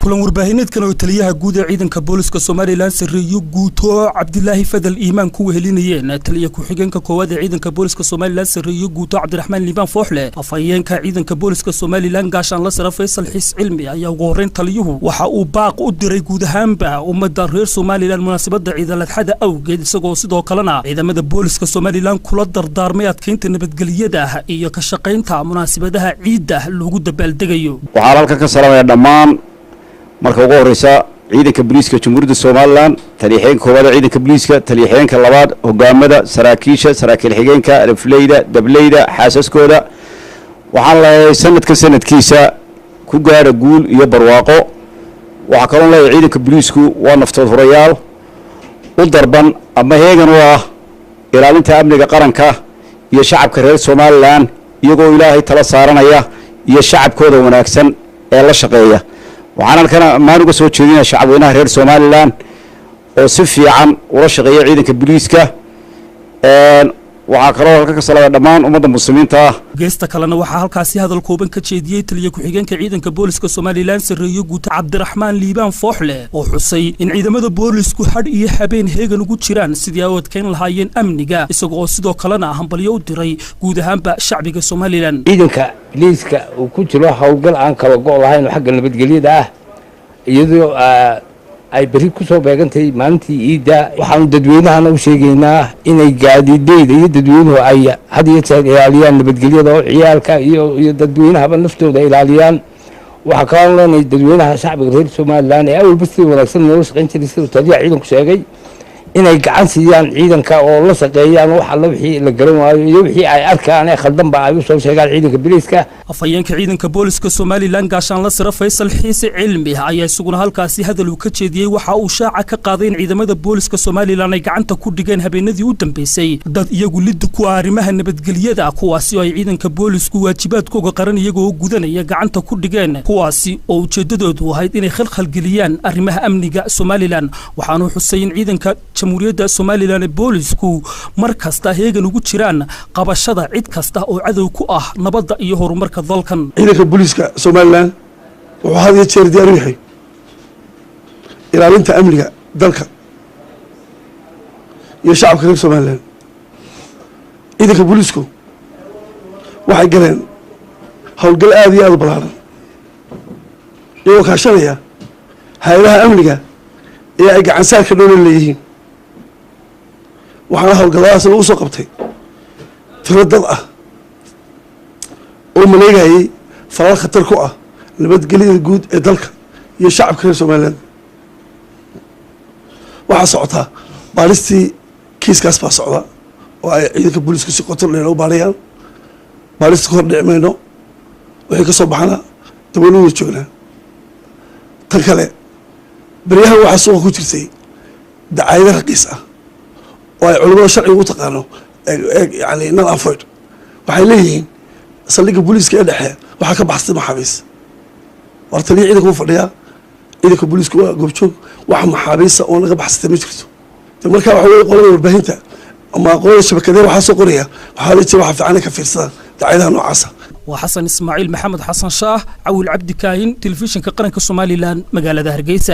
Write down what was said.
kulan warbaahineedkan oo taliyaha guud ee ciidanka booliska Soomaaliland Sirriyo Guuto Cabdilaahi Fadal Iimaan ku wehelinayeen taliyaha ku-xigeenka koowaad ee ciidanka booliska Soomaaliland Sirriyo Guuto Cabdiraxmaan Liibaan Fooxle afhayeenka ciidanka booliska Soomaaliland gaashaan la sara Faysal Xiis Cilmi ayaa ugu horreyn taliyuhu waxa uu baaq u diray guud ahaanba ummadda reer Soomaaliland munaasabada ciid al-Adxada awgeed isagoo sidoo kalena ciidamada booliska Soomaaliland kula dardaarmay adkeynta nabadgelyada iyo ka shaqeynta munaasabadaha ciidda lagu dabaaldegayo waxaan halka ka salaamay dhammaan marka ugu horeysa ciidanka booliska Jamhuuriyadda Soomaaliland taliyaha koowaad ciidanka booliska taliyaha labaad hogaamada saraakiisha saraakiil xigeenka alfleyda dableyda xaasaskooda waxaan leeyahay sanadkiisa ku gaara guul iyo barwaaqo waxa kale oo leeyahay ciidanka booliisku waa naftood horayaal u darban ama heegan oo ah ilaalinta amniga qaranka iyo shacabka reer Soomaaliland iyagoo Ilaahay tala saaranaya iyo shacabkooda wanaagsan ee la shaqeeya waxaan halkan maan uga soo jeedinaa shacabweynaha reer Soomaaliland oo si fiican ula shaqeeya ciidanka booliiska waxa kale oo halka ka salaamay dhammaan ummadda muslimiinta geesta kalena waxa halkaasi hadal kooban ka jeediyay taliyaha ku-xigeenka ciidanka booliska Soomaaliland Sirriyo Guuto Cabdiraxmaan Liibaan Fooxle oo xusay in ciidamada boolisku had iyo habeen heegan ugu jiraan sidii ay adkeyn lahaayeen amniga isagoo sidoo kalena hambalyo u diray guud ahaanba shacbiga Soomaaliland ciidanka booliska uu ku jiro hawlgal aan kala go' lahayn xagga nabadgelyada ah iyadoo ay bari ku soo beegantay maalintii ciidda waxaan dadweynaha u sheegaynaa inay gaadiideyda iyo dadweynuhu ay had iyo jeer ilaaliyaan nabadgelyada oo ciyaalka iyo dadweynahaba naftooda ilaaliyaan waxa kale oo leenahay dadweynaha shacbiga reer Soomaaliland ee awalba si wanaagsan loo shaqeyn jiray sida taliyaha ciidanku sheegay inay gacan siiyaan ciidanka oo la shaqeeyaan wax alla wixii la garan waayo iyo wixii ay arkaan ee khaldan ba ay u soo sheegaan ciidanka booliska afhayeenka ciidanka booliska Soomaaliland gaashaan la sara Faysal Xiis Cilmi ayaa isaguna halkaasi hadal uu ka jeediyay waxa uu shaaca ka qaaday in ciidamada booliska Soomaaliland ay gacanta ku dhigeen habeenadii u dambeysay dad iyagu lid ku arrimaha nabadgelyada kuwaasi oo ay ciidanka boolisku waajibaadkooda qaran iyagoo gudanaya gacanta ku dhigeen kuwaasi oo ujeedadoodu ahayd inay khalkhal geliyaan arrimaha amniga Soomaaliland waxaanu xusayn ciidanka Jamhuuriyadda Soomaaliland boolisku markasta heegan ugu jiraan qabashada cid kasta oo cadow ku ah nabadda iyo horumarka dalkan ciidanka booliska Soomaaliland wuxuu had iyo jeer diyaar u yahay ilaalinta amniga dalka iyo shacabka reer Soomaaliland ciidanka boolisku waxay galeen hawlgal aad iyo aad u ballaaran iyagoo kaashanaya hay'adaha amniga ee ay gacan saar ka dhow leeyihiin waxaana hawlgalladaas lagu soo qabtay tiro dad ah oo maleegayay falal khatar ku ah nabadgelyada guud ee dalka iyo shacabka reer Soomaaliland waxaa socotaa baaristii kiiskaas baa socda oo ay ciidanka booliska si qoto dheer u baarayaan baarista ka hor dhici mayno waxay ka soo baxana dawladda joognaa tan kale baryahan waxaa suuqa ku jirtay dacaayado raqiis ah oo ay culimada sharciga u taqaano yani non avoid waxay leeyihiin saldhigga booliska ee dhexe waxaa ka baxsatay maxaabiis war taliya ciidanka u fadhiya ciidanka booliska waa goobjoog wax maxaabiisa oo naga baxsatay ma jirto markaa waxa weeye qolada warbaahinta ama qolada shabakadee waxaa soo qoraya waxaa la jira waxa fiican ka fiirsadaan dacaayadaha noocaasa waa xasan ismaaciil maxamed xasan shaah cawil cabdi kaahin telefishinka qaranka Soomaaliland magaalada Hargeysa.